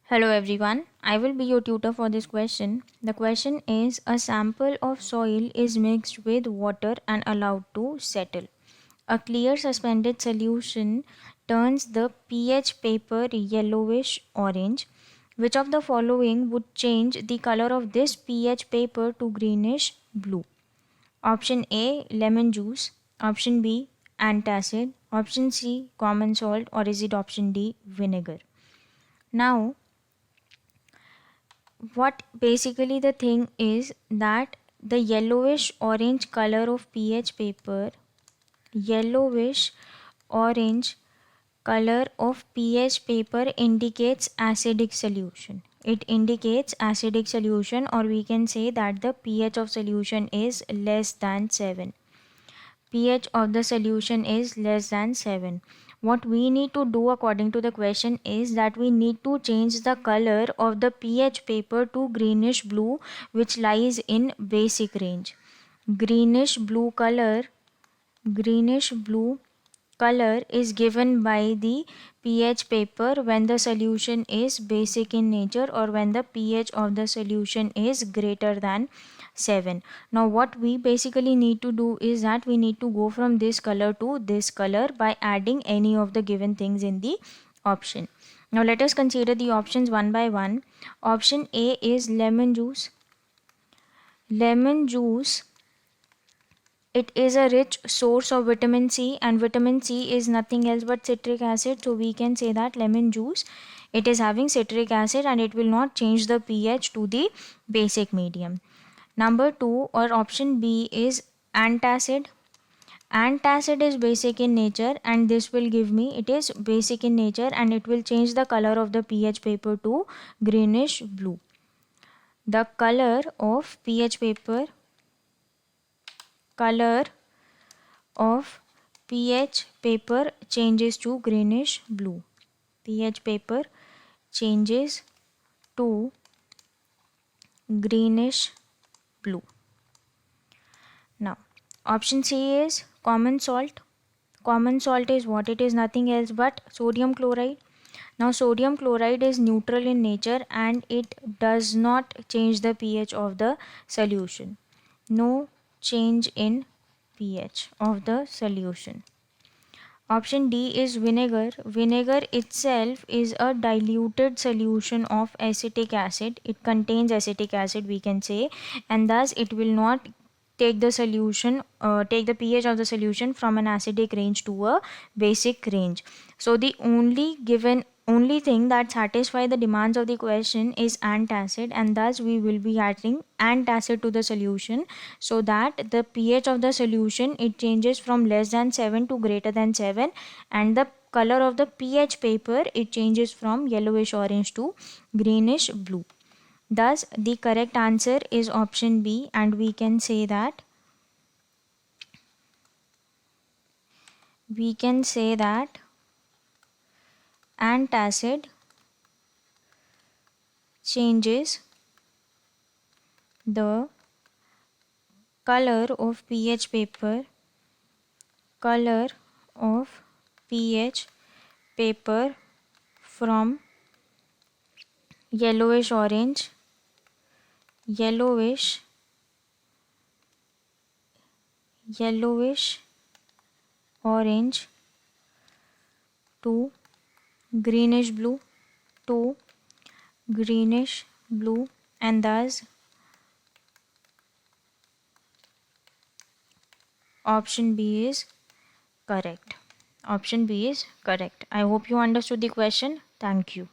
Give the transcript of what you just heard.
Hello everyone, I will be your tutor for this question. The question is, a sample of soil is mixed with water and allowed to settle. A clear suspended solution turns the pH paper yellowish orange. Which of the following would change the color of this pH paper to greenish blue? Option A, lemon juice. Option B, antacid. Option C, common salt. Or is it option D, vinegar? Now, what basically the thing is that the yellowish orange color of pH paper, yellowish orange color of pH paper indicates acidic solution. It indicates acidic solution, or we can say that the pH of solution is less than 7. pH of the solution is less than 7. What we need to do according to the question is that we need to change the color of the pH paper to greenish blue, which lies in basic range. Greenish blue color, greenish blue color is given by the pH paper when the solution is basic in nature or when the pH of the solution is greater than 7. Now what we basically need to do is that we need to go from this color to this color by adding any of the given things in the option. Now let us consider the options one by one. Option A is lemon juice. Lemon juice, it is a rich source of vitamin C, and vitamin C is nothing else but citric acid. So we can say that lemon juice, it is having citric acid and it will not change the pH to the basic medium. Number 2 or option B is antacid. Antacid is basic in nature and this will give me, it is basic in nature and it will change the color of the pH paper to greenish blue. The color of pH paper, color of pH paper changes to greenish blue. pH paper changes to greenish blue. Now, option C is common salt. Common salt is what? It is nothing else but sodium chloride. Now, sodium chloride is neutral in nature and it does not change the pH of the solution. No change in pH of the solution. Option D is vinegar. Vinegar itself is a diluted solution of acetic acid. It contains acetic acid, we can say, and thus it will not take the solution, take the pH of the solution from an acidic range to a basic range. So the only thing that satisfies the demands of the question is antacid, and thus we will be adding antacid to the solution so that the pH of the solution, it changes from less than 7 to greater than 7, and the color of the pH paper, it changes from yellowish orange to greenish blue. Thus the correct answer is option B, and we can say that antacid changes the color of pH paper, color of pH paper from yellowish orange, yellowish orange to greenish blue, to greenish blue, and thus option B is correct. Option B is correct. I hope you understood the question. Thank you.